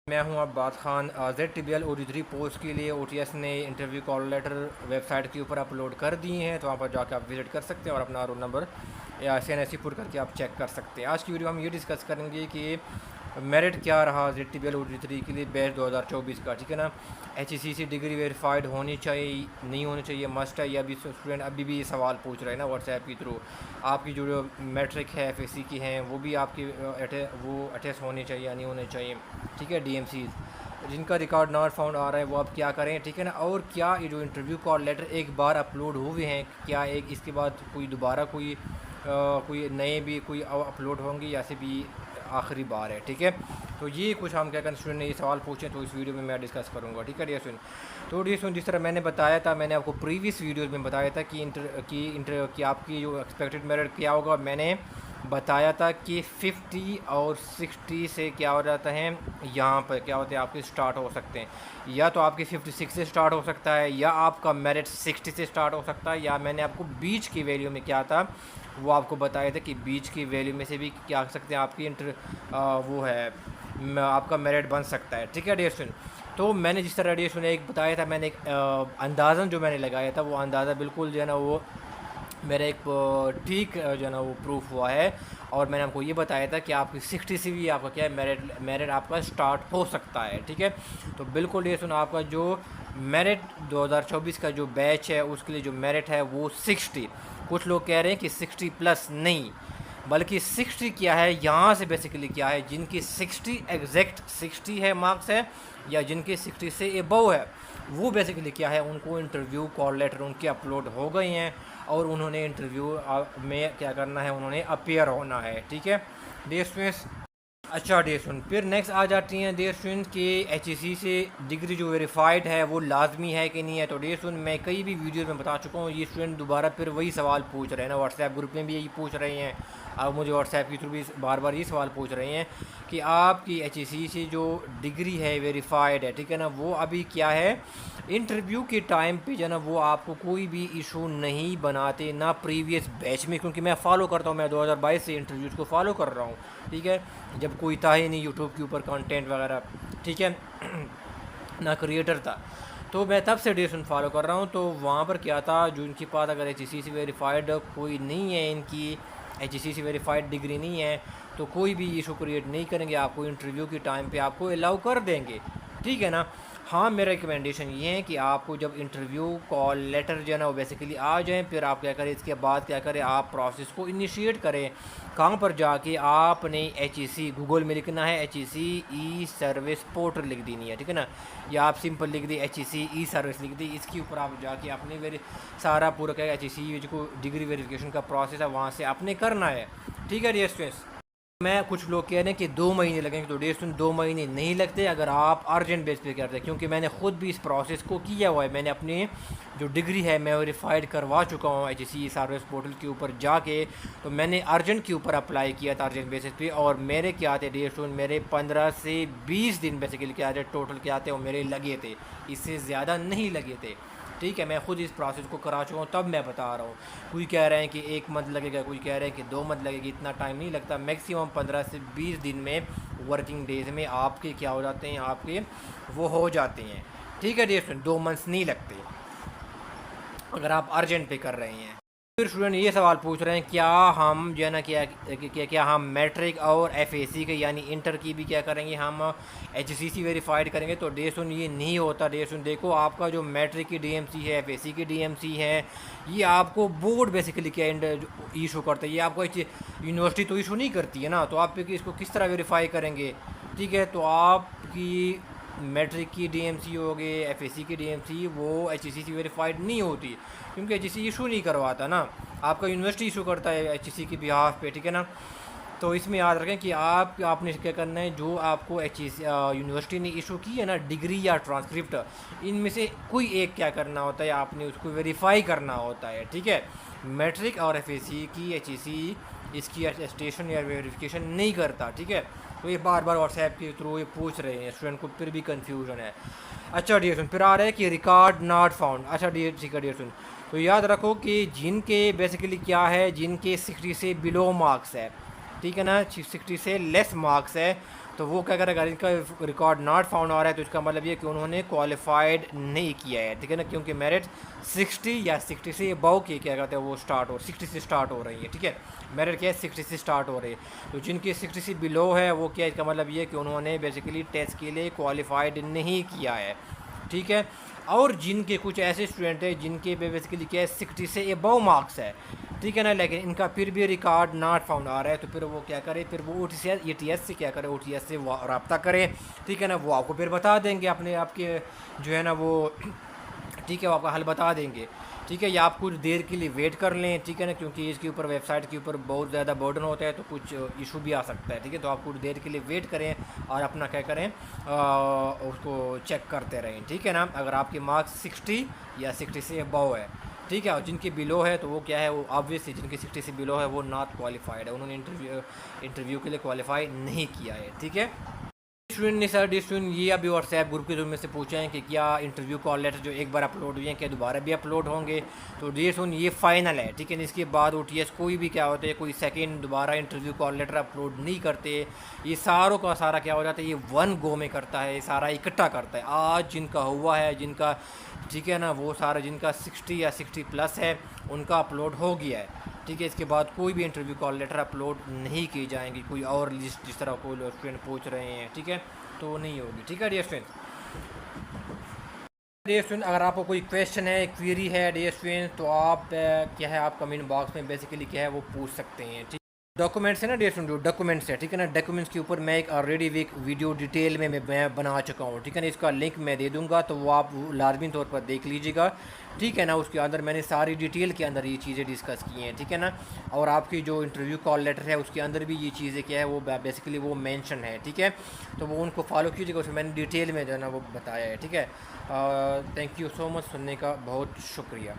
मैं हूं Abbas Khan. ZTBL OD3 post के लिए OTS ने इंटरव्यू कॉल लेटर वेबसाइट के ऊपर अपलोड कर दिए हैं, तो वहाँ पर जाकर आप विज़िट कर सकते हैं और अपना रोल नंबर या CNSE पुट करके आप चेक कर सकते हैं। आज की वीडियो हम ये डिस्कस करेंगे कि मेरिट क्या रहा ZTBL OD3 के लिए बैच 2024 का, ठीक है ना। HECC डिग्री वेरीफाइड होनी चाहिए, नहीं होनी चाहिए, मस्ट है। या अभी स्टूडेंट अभी भी सवाल पूछ रहे हैं ना व्हाट्सएप के थ्रू। आपकी जो मैट्रिक है FAC की हैं वो भी आपकी वो अटेस्ट होनी चाहिए या नहीं होनी चाहिए, ठीक है। DMC जिनका रिकॉर्ड नॉट फाउंड आ रहा है वो आप क्या करें, ठीक है ना। और क्या ये जो इंटरव्यू कॉल लेटर एक बार अपलोड हुए हैं, क्या एक इसके बाद कोई दोबारा कोई नए भी कोई अपलोड होंगे या से भी आखिरी बार है, ठीक है। तो ये कुछ हम क्या करें, स्टूडेंट ने ये सवाल पूछे तो इस वीडियो में मैं डिस्कस करूँगा, ठीक है डियर स्टूडेंट। तो डियर स्टूडेंट, जिस तरह मैंने बताया था, मैंने आपको प्रीवियस वीडियोज़ में बताया था कि आपकी जो एक्सपेक्टेड मेरिट क्या होगा। मैंने बताया था कि 50 और 60 से क्या हो जाता है, यहाँ पर क्या होते हैं आपके स्टार्ट हो सकते हैं। या तो आपके 56 से स्टार्ट हो सकता है, या आपका मेरिट 60 से स्टार्ट हो सकता है, या मैंने आपको बीच की वैल्यू में क्या था वो आपको बताया था कि बीच की वैल्यू में से भी क्या कर सकते हैं आपकी वो है आपका मेरिट बन सकता है, ठीक है डियर स्टूडेंट। तो मैंने जिस तरह डियर स्टूडेंट एक बताया था, मैंने एक अंदाज़न जो मैंने लगाया था वो अंदाज़ा बिल्कुल जो है ना वो मेरा एक ठीक जो है ना वो प्रूफ हुआ है। और मैंने आपको ये बताया था कि आपकी 60 से भी आपका क्या है मेरिट आपका स्टार्ट हो सकता है, ठीक है। तो बिल्कुल ये सुना, आपका जो मेरिट 2024 का जो बैच है उसके लिए जो मेरिट है वो 60। कुछ लोग कह रहे हैं कि 60 प्लस नहीं, बल्कि 60 क्या है यहाँ से बेसिकली क्या है, जिनकी 60 एग्जैक्ट 60 है मार्क्स है, या जिनके 60 से एबव है, वो बेसिकली क्या है उनको इंटरव्यू कॉल लेटर उनके अपलोड हो गए हैं और उन्होंने इंटरव्यू में क्या करना है, उन्होंने अपीयर होना है, ठीक है डियर स्टूडेंट्स। अच्छा डियर स्टूडेंट, फिर नेक्स्ट आ जाती हैं डियर स्टूडेंट कि HEC से डिग्री जो वेरीफाइड है वो लाजमी है कि नहीं है। तो डियर स्टूडेंट, मैं कई भी वीडियो में बता चुका हूँ, ये स्टूडेंट दोबारा फिर वही सवाल पूछ रहे हैं ना, व्हाट्सएप ग्रुप में भी यही पूछ रहे हैं, अब मुझे व्हाट्सएप के थ्रू भी बार बार ये सवाल पूछ रहे हैं कि आपकी HEC से जो डिग्री है वेरीफाइड है, ठीक है ना, वो अभी क्या है इंटरव्यू के टाइम पे जो है ना वो आपको कोई भी इशू नहीं बनाते ना प्रीवियस बैच में, क्योंकि मैं फॉलो करता हूँ, मैं 2022 से इंटरव्यूज़ को फॉलो कर रहा हूँ, ठीक है। जब कोई था ही नहीं यूट्यूब के ऊपर कंटेंट वगैरह, ठीक है ना क्रिएटर था, तो मैं तब से एडिशन फॉलो कर रहा हूँ। तो वहाँ पर क्या था, जो इनके पास अगर HEC वेरीफाइड कोई नहीं है, इनकी HEC वेरीफाइड डिग्री नहीं है, तो कोई भी इशू क्रिएट नहीं करेंगे, आपको इंटरव्यू के टाइम पे आपको अलाउ कर देंगे, ठीक है ना। हाँ, मेरा रिकमेंडेशन ये है कि आपको जब इंटरव्यू कॉल लेटर जो है ना वो बेसिकली आ जाए, फिर आप क्या करें, इसके बाद क्या करें, आप प्रोसेस को इनिशिएट करें। कहाँ पर जाके आपने HEC गूगल में लिखना है, HEC ई सर्विस पोर्टल लिख देनी है, ठीक है ना, या आप सिंपल लिख दी HEC ई सर्विस लिख दी। इसके ऊपर आप जाके आपने सारा पूरा क्या HEC जो डिग्री वेरिफिकेशन का प्रोसेस है वहाँ से आपने करना है, ठीक है डियर स्टूडेंट्स। मैं कुछ लोग कह रहे हैं कि 2 महीने लगेंगे, तो डियर स्टूडेंट 2 महीने नहीं लगते अगर आप अर्जेंट बेस पे करते हैं, क्योंकि मैंने ख़ुद भी इस प्रोसेस को किया हुआ है। मैंने अपनी जो डिग्री है मैं वेरीफाइड करवा चुका हूँ HEC सर्विस पोर्टल के ऊपर जाके, तो मैंने अर्जेंट के ऊपर अप्लाई किया था अर्जेंट बेसिस पे, और मेरे क्या थे डियर स्टूडेंट, मेरे 15 से 20 दिन बेसिकली क्या थे टोटल क्या थे वो मेरे लगे थे, इससे ज़्यादा नहीं लगे थे, ठीक है। मैं खुद इस प्रोसेस को करा चुका हूँ, तब मैं बता रहा हूँ। कोई कह रहे हैं कि 1 मंथ लगेगा, कोई कह रहे हैं कि 2 मंथ लगेगी, इतना टाइम नहीं लगता। मैक्सिमम 15 से 20 दिन में वर्किंग डेज में आपके क्या हो जाते हैं, आपके वो हो जाते हैं, ठीक है डियर स्टूडेंट। 2 मंथ्स नहीं लगते अगर आप अर्जेंट पे कर रहे हैं। फिर स्टूडेंट ये सवाल पूछ रहे हैं क्या हम जो है ना क्या हम मैट्रिक और FAC के यानी इंटर की भी क्या करेंगे, हम HEC वेरीफाइड करेंगे। तो डे सुन ये नहीं होता डे सुन, देखो आपका जो मैट्रिक की DMC है, FAC की DMC है, ये आपको बोर्ड बेसिकली क्या इशू करता है, ये आपको यूनिवर्सिटी तो इशू नहीं करती है ना, तो आप इसको किस तरह वेरीफाई करेंगे, ठीक है। तो आपकी मैट्रिक की DMC हो गई, FAC की DMC वो HEC वेरीफाइड नहीं होती, क्योंकि HEC इशू नहीं करवाता ना, आपका यूनिवर्सिटी इशू करता है HEC की बिहाफ पे, ठीक है ना। तो इसमें याद रखें कि आपने क्या करना है, जो आपको यूनिवर्सिटी ने इशू की है ना डिग्री या ट्रांसक्रिप्ट, इनमें से कोई एक क्या करना होता है, आपने उसको वेरीफाई करना होता है, ठीक है। मैट्रिक और FAC की HEC इसकी अटेस्टेशन या वेरिफिकेशन नहीं करता, ठीक है। तो ये बार बार व्हाट्सएप के थ्रू ये पूछ रहे हैं स्टूडेंट को, फिर भी कन्फ्यूजन है। अच्छा डियर स्टूडेंट, फिर आ रहा है कि रिकॉर्ड नॉट फाउंड। अच्छा डियर ठीक है डियर स्टूडेंट, तो याद रखो कि जिनके बेसिकली क्या है, जिनके 60 से बिलो मार्क्स है, ठीक है ना, 60 से लेस मार्क्स है, तो वो क्या करेगा, इनका रिकॉर्ड नॉट फाउंड आ रहा है तो इसका मतलब ये कि उन्होंने क्वालिफाइड नहीं किया है, ठीक है ना, क्योंकि मेरिट 60 या 60 से अबव की क्या कहते हैं वो स्टार्ट हो 60 से स्टार्ट हो रही है, ठीक है। मेरिट क्या है 60 से स्टार्ट हो रही है, तो जिनकी 60 से बिलो है वो क्या, इसका मतलब ये कि उन्होंने बेसिकली टेस्ट के लिए क्वालिफाइड नहीं किया है, ठीक है। और जिनके कुछ ऐसे स्टूडेंट हैं जिनके पे बेसिकली क्या है 60 से अबव मार्क्स है, ठीक है ना, लेकिन इनका फिर भी रिकॉर्ड नॉट फाउंड आ रहा है, तो फिर वो क्या करे, फिर वो OTS से क्या करे, OTS से रब्ता करे, ठीक है ना, वो आपको फिर बता देंगे अपने आपके जो है ना वो, ठीक है, वो आपका हल बता देंगे, ठीक है। या आप कुछ देर के लिए वेट कर लें, ठीक है ना, क्योंकि इसके ऊपर वेबसाइट के ऊपर बहुत ज़्यादा बर्डन होता है तो कुछ इशू भी आ सकता है, ठीक है। तो आप कुछ देर के लिए वेट करें और अपना क्या करें, उसको चेक करते रहें, ठीक है ना। अगर आपके मार्क्स 60 या 60 से अबव है, ठीक है, और जिनके बिलो है तो वो क्या है, वो ऑब्वियसली जिनके 60 से बिलो है वो नॉट क्वालिफाइड है, उन्होंने इंटरव्यू के लिए क्वालिफाई नहीं किया है, ठीक है। स्टूडेंट ने सर स्टूडेंट ये अभी व्हाट्सएप ग्रुप के में से पूछा है कि क्या इंटरव्यू कॉल लेटर जो एक बार अपलोड हुए हैं क्या दोबारा भी अपलोड होंगे, तो डियर स्टूडेंट ये फाइनल है, ठीक है। इसके बाद OTS कोई भी क्या होता है, कोई सेकंड दोबारा इंटरव्यू कॉल लेटर अपलोड नहीं करते, ये सारों का सारा क्या हो जाता है, ये वन गो में करता है, ये सारा इकट्ठा करता है। आज जिनका हुआ है, जिनका ठीक है ना, वो सारा जिनका 60 या 60+ है उनका अपलोड हो गया है, ठीक है। इसके बाद कोई भी इंटरव्यू कॉल लेटर अपलोड नहीं की जाएंगी, कोई और लिस्ट जिस तरह कोई स्टूडेंट पूछ रहे हैं, ठीक है, तो नहीं होगी, ठीक है। डियर स्टूडेंट अगर आपको कोई क्वेश्चन है, क्वेरी है डियर स्टूडेंट, तो आप क्या है, आप कमेंट बॉक्स में बेसिकली क्या है वो पूछ सकते हैं, ठीक। डॉक्यूमेंट्स है ना डियर स्टूडेंट, जो डॉक्यूमेंट्स है, ठीक है ना, डॉक्यूमेंट्स के ऊपर मैं एक ऑलरेडी वीडियो डिटेल में मैं बना चुका हूँ, ठीक है ना, इसका लिंक मैं दे दूँगा तो वो आप लाजमी तौर पर देख लीजिएगा, ठीक है ना। उसके अंदर मैंने सारी डिटेल के अंदर ये चीज़ें डिस्कस की हैं, ठीक है ना। और आपकी जो इंटरव्यू कॉल लेटर है उसके अंदर भी ये चीज़ें क्या है वो बेसिकली वो मेंशन है, ठीक है। तो वो उनको फॉलो कीजिएगा, उसमें मैंने डिटेल में जो है ना वो बताया है, ठीक है। थैंक यू सो मच, सुनने का बहुत शुक्रिया।